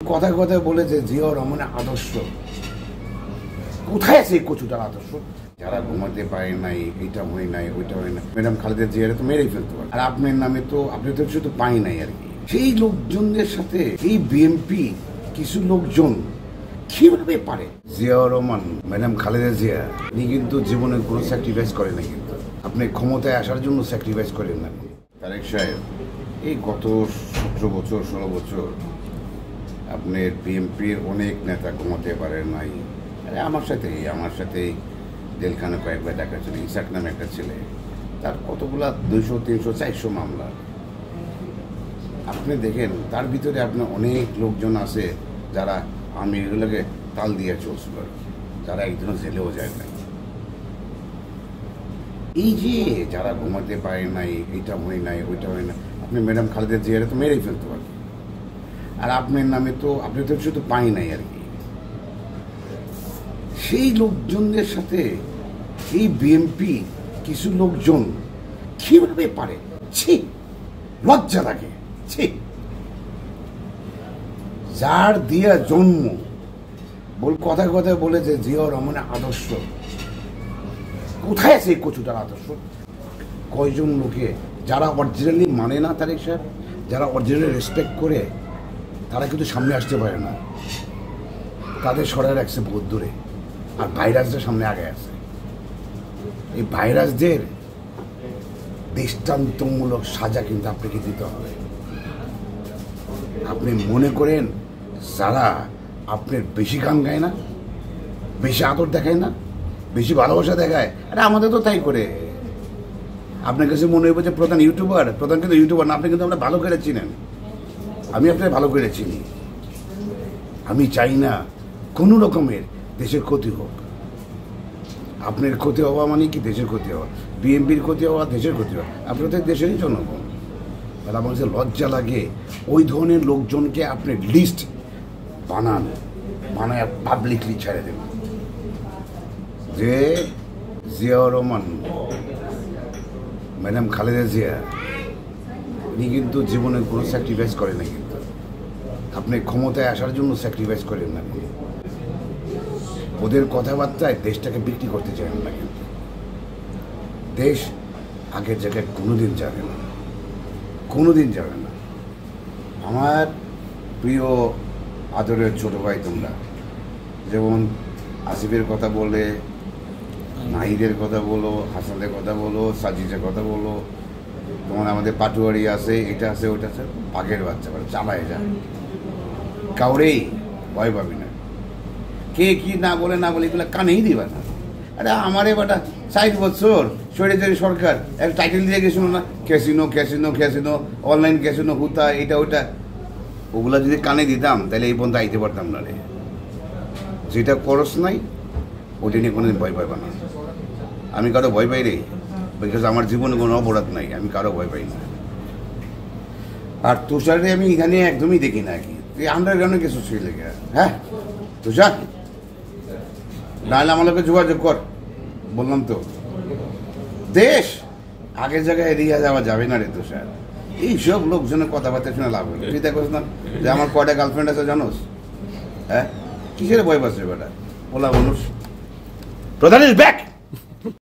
কথায় কথায় বলে যে জিয়াউর রহমানের আদর্শ কোথায় আছে? এই কচুটার আদর্শ যারা ঘুমাতে পারে নাই, এটা হয় নাই, ওইটা হয় না, ম্যাডাম খালেদা জিয়ারে তো মেরেই ফেলতে পারে। আর আপনার নামে তো আপনি তো শুধু পাই নাই আর কি। সেই লোকজনদের সাথে এই বিএনপি কিছু লোকজন কিভাবে পারে? জিয়াউর রহমান, ম্যাডাম খালেদা জিয়া উনি কিন্তু জীবনে কোনো স্যাক্রিফাইস করে না, কিন্তু আপনি ক্ষমতায় আসার জন্য স্যাক্রিফাইস করেন না। তারেক সাহেব এই গত 17 বছর 16 বছর আপনার বিএনপির অনেক নেতা ঘুমাতে পারে নাই। আমার সাথেই জেলখানে কয়েকবার দেখা ছিল। ইসাক নামে একটা ছেলে, তার কতগুলা 200, 300, 400 মামলা। আপনি দেখেন তার ভিতরে আপনার অনেক লোকজন আছে যারা আমি এগুলোকে তাল দিয়ে চলছিল, যারা একদিনও জেলেও যায় নাই। এই যে যারা ঘুমাতে পারে নাই, এটা হয় নাই, ওইটা হয় না, আপনি ম্যাডাম খালেদা জিয়ারে তো মেরেই ফেলতে পারেন। আর আপনার নামে তো আপনি তো শুধু পাই নাই আর কি। সেই লোকজনদের সাথে এই বিএনপি কিছু লোকজন কিভাবে পারে? ছি, লজ্জা লাগে। ছি, যার দিয়া জন্ম কথায় কথায় বলে যে জিয়াউর রহমানের আদর্শ কোথায় আছে? এই কচুটার আদর্শ কয়জন লোকে যারা অরিজিনালি মানে না তারেক সাহেব, যারা অরিজিনালি রেসপেক্ট করে, তারা কিন্তু সামনে আসতে পারে না। তাদের সরাই রাখছে বহুত দূরে, আর ভাইরাসদের সামনে আগে আছে। এই ভাইরাসদের দৃষ্টান্তমূলক সাজা কিন্তু আপনাকে দিতে হবে। আপনি মনে করেন যারা আপনার বেশি গান গায় না, বেশি আদর দেখায় না, বেশি ভালোবাসা দেখায়, আরে আমাদের তো তাই করে। আপনার কাছে মনে হইব যে প্রধান ইউটিউবার, প্রধান কিন্তু ইউটিউবার না, আপনি কিন্তু আমরা ভালো করে চিনেন। আমি আপনার ভালো করে চিনি। আমি চাই না কোনো রকমের দেশের ক্ষতি হোক। আপনার ক্ষতি হওয়া মানে কি? দেশের ক্ষতি হওয়া। বিএনপির ক্ষতি হওয়া, দেশের ক্ষতি হওয়া। আপনার তো দেশেরই জনগণ। আর আমার কাছে লজ্জা লাগে ওই ধরনের লোকজনকে আপনি লিস্ট বানায় পাবলিকলি ছেড়ে দেন যে জিয়াউর রহমান, ম্যাডাম খালেদা জিয়া উনি কিন্তু জীবনে কোনো স্যাক্রিফাইস করে না, কিন্তু আপনি ক্ষমতায় আসার জন্য স্যাক্রিফাইস করেন না। ওদের কথাবার্তায় দেশটাকে বিক্রি করতে চান না, কিন্তু দেশ আগের জায়গায় কোনোদিন যাবে না, কোনোদিন যাবে না। আমার প্রিয় আদরের ছোট ভাই তোমরা, যেমন আসিফের কথা বলে, নাহিদের কথা বলো, হাসানের কথা বলো, সাজিদের কথা বলো, তোমার আমাদের পাটুয়ারি আছে, এটা আছে, ওইটা আছে, বাঘের বাচ্চা মানে চালায় যায়, কাউরেই ভয় পাবি না। কে কি না বলে এগুলো কানেই দিবা না। আরে আমারে বাটা 60 বছর স্বৈরাচারী সরকার এক টাইটেল দিয়ে গেছিল না, casino casino casino, online casino, হুতা, এটা ওইটা। ওগুলা যদি কানে দিতাম তাহলে এই পর্যন্ত আইতে পারতাম না রে। যেটা করস নাই ওটা নিয়ে কোনোদিন ভয় পাইবা না। আমি কারো ভয় পাই রে, বিকজ আমার জীবনে কোনো অপরাধ নাই, আমি কারো ভয় পাই না। আর তুষারে আমি এখানে একদমই দেখি না কি আন্ডারগ্রাউন্ডে কিছু ছিল। হ্যাঁ তুষার, নাহলে আমার লোকে যোগাযোগ কর, বললাম তো। দেশ আগের জায়গায় এড়িয়ে যাওয়া যাবে না রে তুষার। এইসব লোকজনের কথাবার্তা শুনে লাভ হলো। তুই দেখোস না যে আমার কয়টা গার্লফ্রেন্ড আছে জানোস? হ্যাঁ, কিসের ভয় পাচ্ছে বেটা? বলা মানুষ। প্রধান ইজ ব্যাক।